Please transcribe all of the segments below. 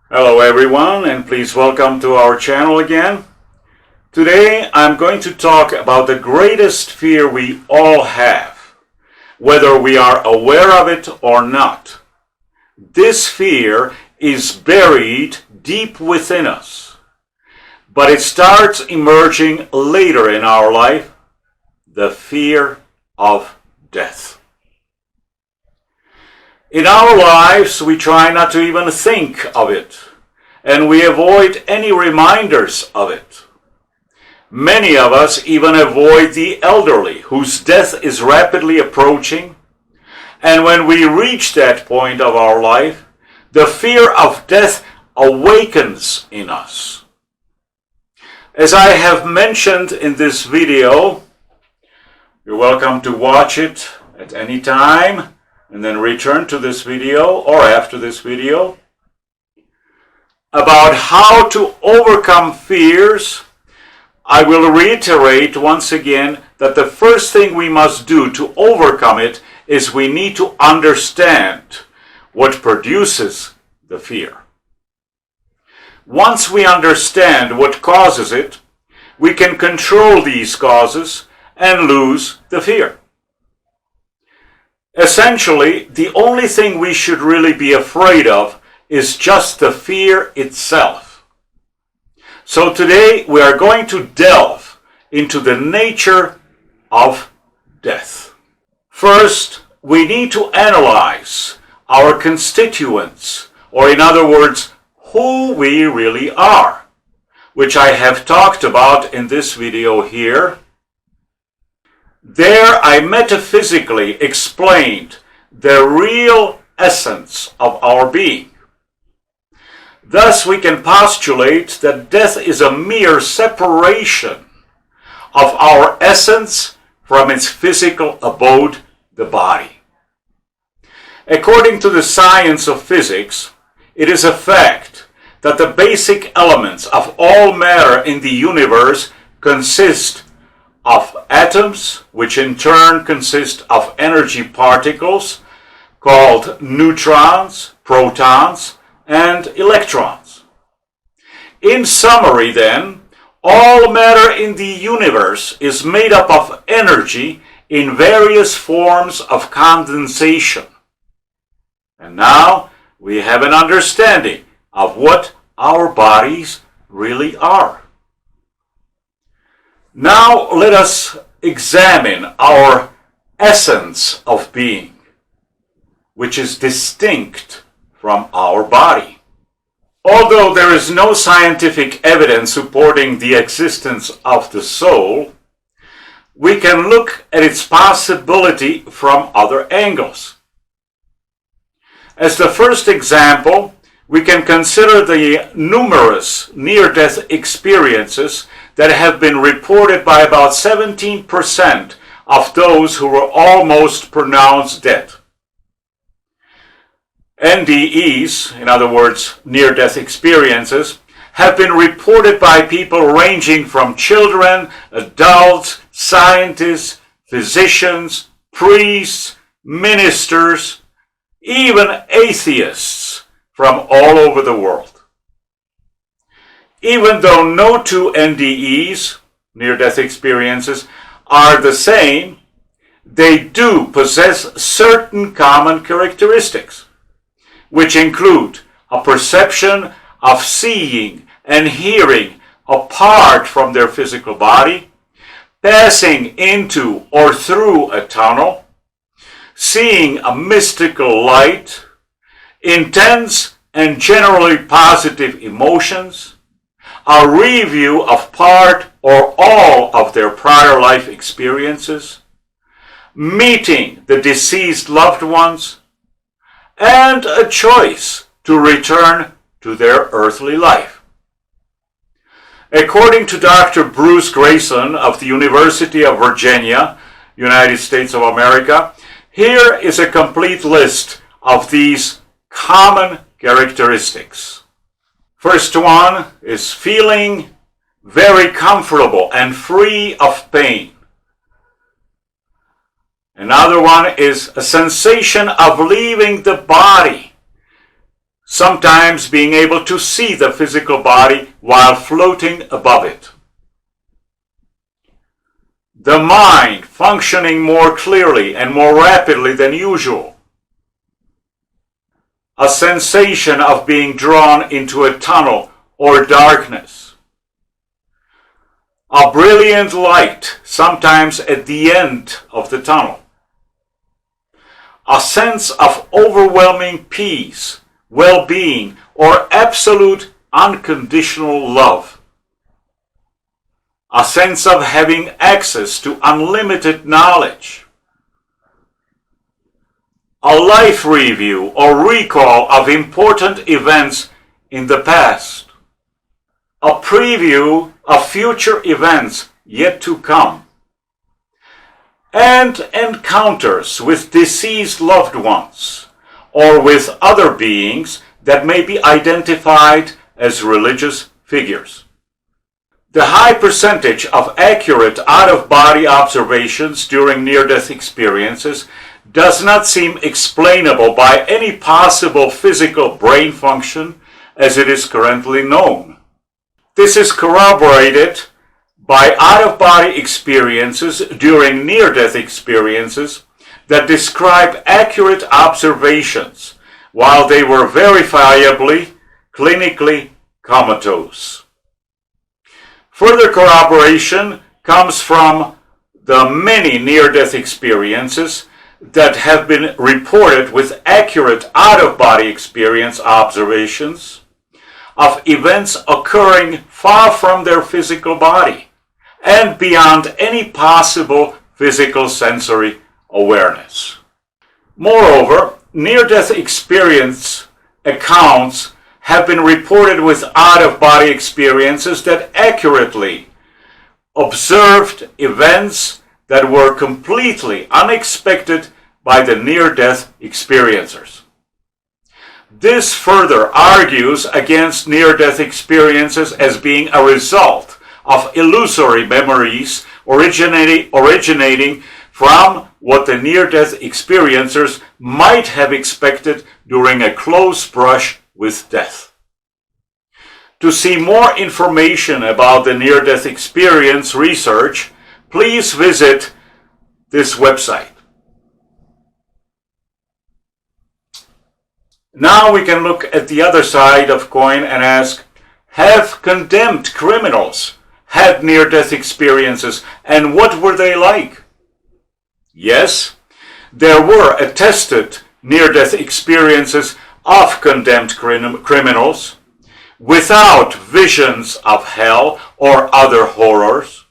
Hello everyone, and please welcome to our channel again. Today I'm going to talk about the greatest fear we all have, whether we are aware of it or not. This fear is buried deep within us, but it starts emerging later in our life, the fear of death. In our lives, we try not to even think of it, and we avoid any reminders of it. Many of us even avoid the elderly, whose death is rapidly approaching, and when we reach that point of our life, the fear of death awakens in us. As I have mentioned in this video, you're welcome to watch it at any time, and then return to this video or after this video. About how to overcome fears, I will reiterate once again that the first thing we must do to overcome it is we need to understand what produces the fear. Once we understand what causes it, we can control these causes and lose the fear. Essentially, the only thing we should really be afraid of is just the fear itself. So today we are going to delve into the nature of death. First, we need to analyze our constituents, or in other words, who we really are, which I have talked about in this video here. There I metaphysically explained the real essence of our being. Thus we can postulate that death is a mere separation of our essence from its physical abode, the body. According to the science of physics, it is a fact that the basic elements of all matter in the universe consist of atoms, which in turn consist of energy particles called neutrons, protons, and electrons. In summary then, all matter in the universe is made up of energy in various forms of condensation. And now we have an understanding of what our bodies really are. Now let us examine our essence of being, which is distinct from our body. Although there is no scientific evidence supporting the existence of the soul, we can look at its possibility from other angles. As the first example, we can consider the numerous near-death experiences that have been reported by about 17% of those who were almost pronounced dead. NDEs, in other words, near-death experiences, have been reported by people ranging from children, adults, scientists, physicians, priests, ministers, even atheists from all over the world. Even though no two NDEs, near-death experiences, are the same, they do possess certain common characteristics, which include a perception of seeing and hearing apart from their physical body, passing into or through a tunnel, seeing a mystical light, intense and generally positive emotions, a review of part or all of their prior life experiences, meeting the deceased loved ones, and a choice to return to their earthly life. According to Dr. Bruce Grayson of the University of Virginia, United States of America, here is a complete list of these common characteristics. First one is feeling very comfortable and free of pain. Another one is a sensation of leaving the body, sometimes being able to see the physical body while floating above it. The mind functioning more clearly and more rapidly than usual. A sensation of being drawn into a tunnel or darkness. A brilliant light, sometimes at the end of the tunnel. A sense of overwhelming peace, well-being, or absolute unconditional love. A sense of having access to unlimited knowledge. A life review or recall of important events in the past. A preview of future events yet to come. And encounters with deceased loved ones or with other beings that may be identified as religious figures. The high percentage of accurate out-of-body observations during near-death experiences does not seem explainable by any possible physical brain function as it is currently known. This is corroborated by out-of-body experiences during near-death experiences that describe accurate observations while they were verifiably clinically comatose. Further corroboration comes from the many near-death experiences that have been reported with accurate out-of-body experience observations of events occurring far from their physical body and beyond any possible physical sensory awareness. Moreover, near-death experience accounts have been reported with out-of-body experiences that accurately observed events that were completely unexpected by the near-death experiencers. This further argues against near-death experiences as being a result of illusory memories originating from what the near-death experiencers might have expected during a close brush with death. To see more information about the near-death experience research, please visit this website. Now we can look at the other side of coin and ask, have condemned criminals had near-death experiences, and what were they like? Yes, there were attested near-death experiences of condemned criminals without visions of hell or other horrors.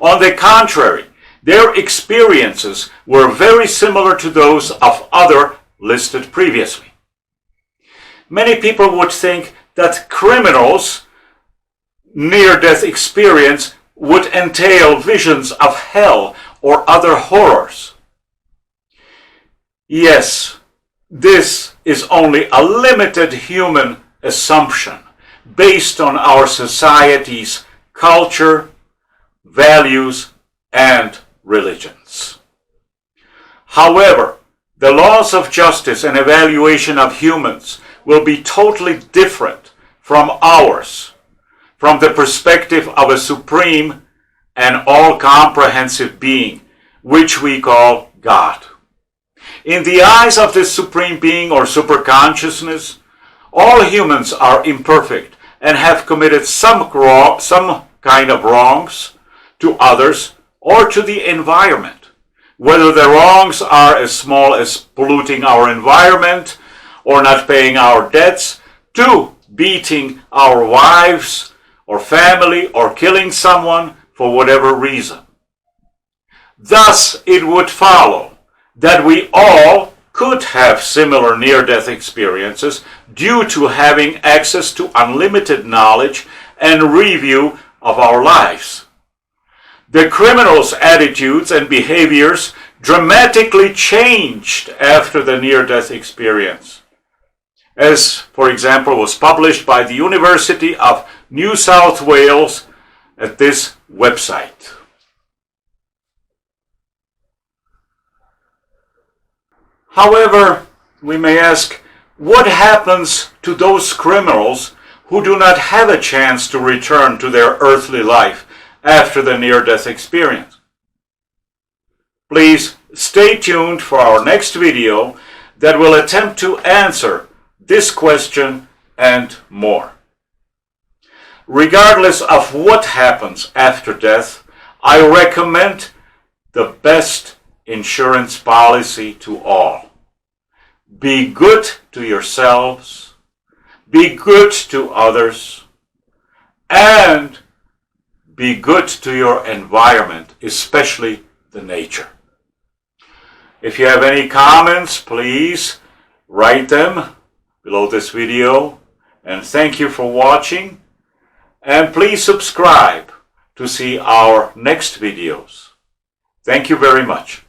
On the contrary, their experiences were very similar to those of other listed previously. Many people would think that criminals' near-death experience would entail visions of hell or other horrors. Yes, this is only a limited human assumption based on our society's culture, values, and religions. However, the laws of justice and evaluation of humans will be totally different from ours, from the perspective of a supreme and all-comprehensive being, which we call God. In the eyes of this supreme being or superconsciousness, all humans are imperfect and have committed some kind of wrongs to others or to the environment. Whether the wrongs are as small as polluting our environment or not paying our debts, to beating our wives or family or killing someone for whatever reason. Thus, it would follow that we all could have similar near-death experiences due to having access to unlimited knowledge and review of our lives. The criminals' attitudes and behaviors dramatically changed after the near-death experience, as, for example, was published by the University of New South Wales at this website. However, we may ask, What happens to those criminals who do not have a chance to return to their earthly life after the near-death experience? Please stay tuned for our next video that will attempt to answer this question and more. Regardless of what happens after death, I recommend the best insurance policy to all. Be good to yourselves, be good to others, and be good to your environment, especially the nature. If you have any comments, please write them below this video. And thank you for watching. And please subscribe to see our next videos. Thank you very much.